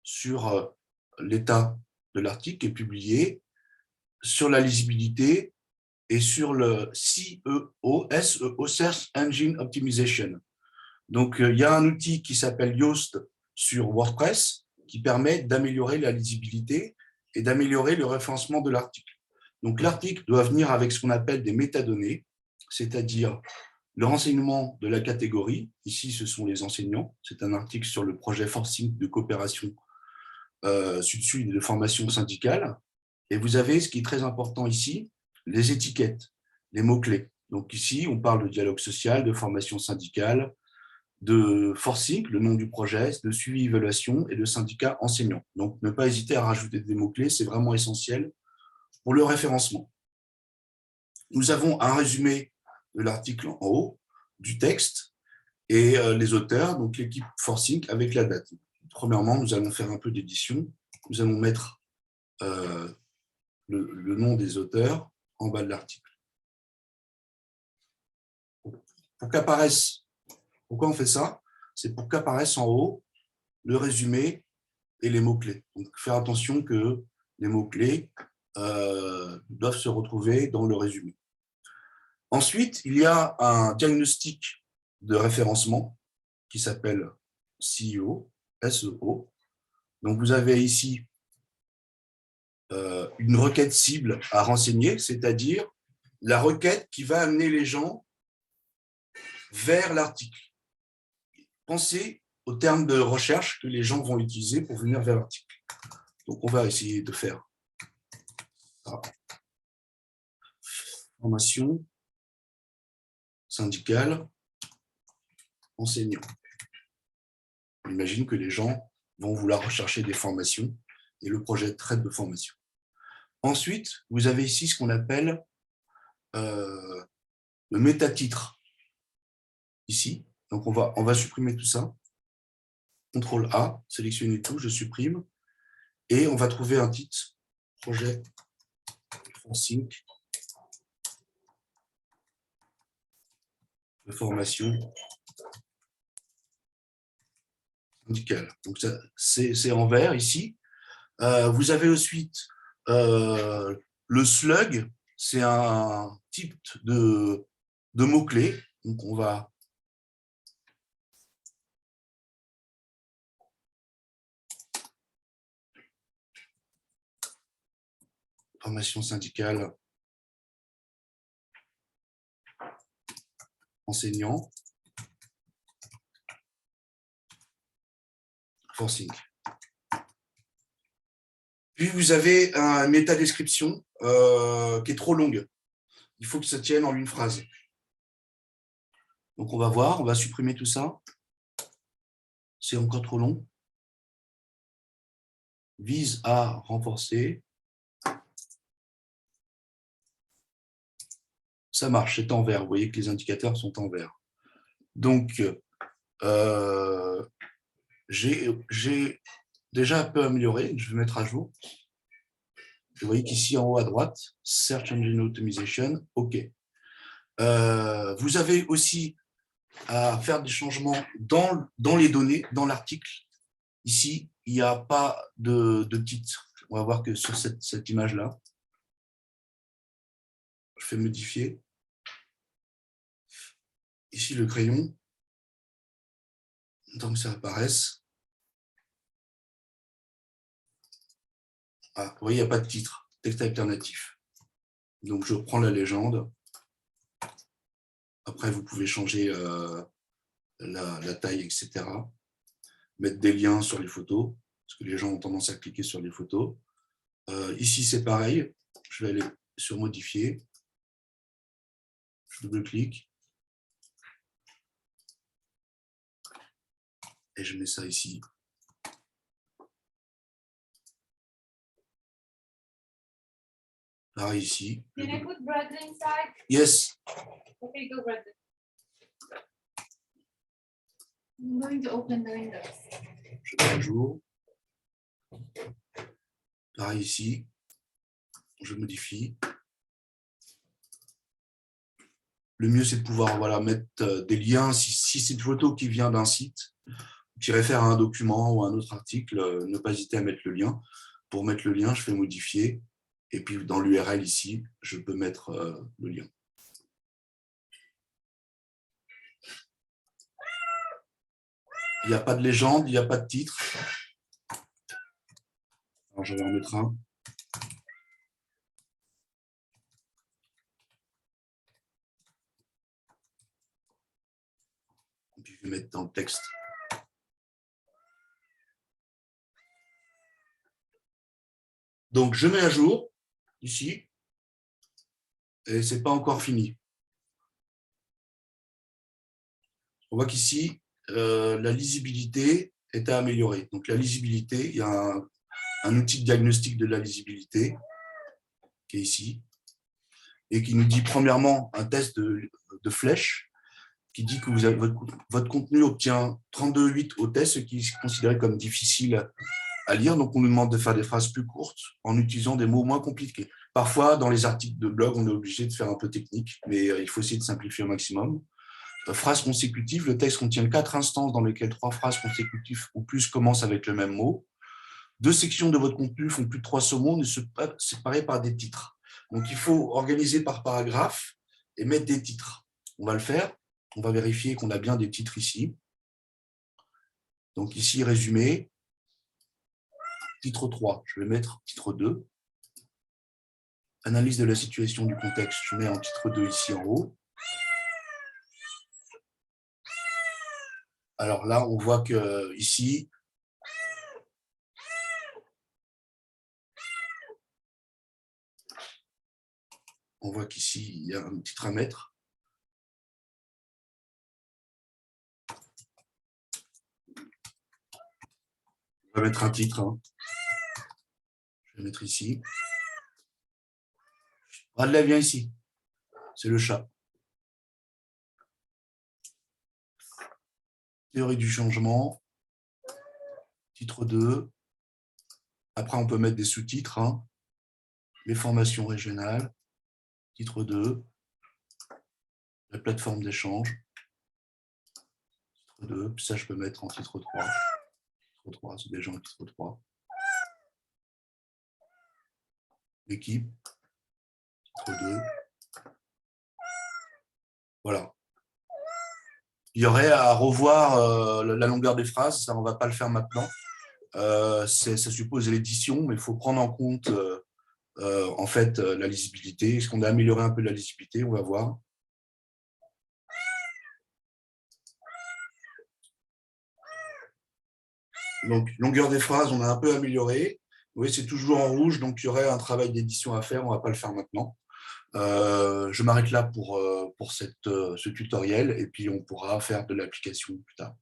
sur l'état de l'article qui est publié, sur la lisibilité et sur le SEO, Search Engine Optimization. Donc, il y a un outil qui s'appelle Yoast sur WordPress qui permet d'améliorer la lisibilité et d'améliorer le référencement de l'article. Donc, l'article doit venir avec ce qu'on appelle des métadonnées, c'est-à-dire le renseignement de la catégorie. Ici, ce sont les enseignants. C'est un article sur le projet Forcing de coopération Sud-Sud et de formation syndicale. Et vous avez, ce qui est très important ici, les étiquettes, les mots-clés. Donc ici, on parle de dialogue social, de formation syndicale, de forcing, le nom du projet, de suivi-évaluation et de syndicat enseignant. Donc, ne pas hésiter à rajouter des mots-clés, c'est vraiment essentiel pour le référencement. Nous avons un résumé de l'article en haut, du texte et les auteurs, donc l'équipe forcing avec la date. Premièrement, nous allons faire un peu d'édition. Nous allons mettre le nom des auteurs en bas de l'article. Pour qu'apparaisse, pourquoi on fait ça? C'est pour qu'apparaisse en haut le résumé et les mots-clés. Donc, faire attention que les mots-clés doivent se retrouver dans le résumé. Ensuite, il y a un diagnostic de référencement qui s'appelle SEO. Donc, vous avez ici une requête cible à renseigner, c'est-à-dire la requête qui va amener les gens vers l'article. Pensez aux termes de recherche que les gens vont utiliser pour venir vers l'article. Donc, on va essayer de faire ça. Formation syndicale, enseignant. On imagine que les gens vont vouloir rechercher des formations et le projet traite de formation. Ensuite, vous avez ici ce qu'on appelle le métatitre. Ici, donc on va supprimer tout ça. CTRL A, sélectionner tout, je supprime. Et on va trouver un titre, projet Forcing de formation syndicale. Donc c'est en vert ici. Vous avez ensuite le slug, c'est un type de mots-clés. Donc on va formation syndicale, enseignant, forcing. Puis vous avez une métadescription qui est trop longue. Il faut que ça tienne en une phrase. Donc on va voir, on va supprimer tout ça. C'est encore trop long. Vise à renforcer. Ça marche, c'est en vert. Vous voyez que les indicateurs sont en vert. Donc, j'ai déjà un peu amélioré. Je vais mettre à jour. Vous voyez qu'ici, en haut à droite, Search Engine Optimization, OK. Vous avez aussi à faire des changements dans les données, dans l'article. Ici, il n'y a pas de titre. On va voir que sur cette image-là, je fais modifier. Ici, le crayon, tant que ça apparaisse. Ah, vous voyez, il n'y a pas de titre, texte alternatif. Donc, je reprends la légende. Après, vous pouvez changer la taille, etc. Mettre des liens sur les photos, parce que les gens ont tendance à cliquer sur les photos. Ici, c'est pareil. Je vais aller sur modifier. Je double-clique. Et je mets ça ici. Pareil ici. Can I put bread inside? Yes. Okay, go bread. I'm going to open the windows. Je mets à jour. Pareil ici. Je modifie. Le mieux, c'est de pouvoir mettre des liens. Si c'est une photo qui vient d'un site, qui réfère à un document ou à un autre article, ne pas hésiter à mettre le lien. Pour mettre le lien, je fais modifier. Et puis, dans l'URL ici, je peux mettre le lien. Il n'y a pas de légende, il n'y a pas de titre. Alors, je vais en mettre un. Et puis, je vais mettre dans le texte. Donc, je mets à jour, ici, et ce n'est pas encore fini. On voit qu'ici, la lisibilité est à améliorer. Donc, la lisibilité, il y a un outil de diagnostic de la lisibilité qui est ici, et qui nous dit premièrement un test de flèche qui dit que vous avez, votre contenu obtient 32,8 au test, ce qui est considéré comme difficile à lire. Donc, on nous demande de faire des phrases plus courtes en utilisant des mots moins compliqués. Parfois, dans les articles de blog, on est obligé de faire un peu technique, mais il faut essayer de simplifier au maximum. Phrases consécutives, le texte contient 4 instances dans lesquelles 3 phrases consécutives ou plus commencent avec le même mot. 2 sections de votre contenu font plus de 300 mots, ne se séparées par des titres. Donc, il faut organiser par paragraphe et mettre des titres. On va le faire. On va vérifier qu'on a bien des titres ici. Donc, ici, résumé. Titre 3, je vais mettre titre 2. Analyse de la situation du contexte, je mets en titre 2 ici en haut. Alors là, on voit que ici, on voit qu'ici, il y a un titre à mettre. On va mettre un titre. Hein. Je vais mettre ici. Bradley, viens ici. C'est le chat. Théorie du changement. Titre 2. Après, on peut mettre des sous-titres. Hein. Les formations régionales. Titre 2. La plateforme d'échange. Titre 2. Puis ça, je peux mettre en titre 3. Titre 3, c'est déjà en titre 3. L'équipe. Titre 2. Voilà. Il y aurait à revoir la longueur des phrases, ça on ne va pas le faire maintenant. Ça suppose l'édition, mais il faut prendre en compte en fait la lisibilité. Est-ce qu'on a amélioré un peu la lisibilité? On va voir. Donc, longueur des phrases, on a un peu amélioré. Oui, c'est toujours en rouge, donc il y aurait un travail d'édition à faire, on ne va pas le faire maintenant. Je m'arrête là pour ce tutoriel et puis on pourra faire de l'application plus tard.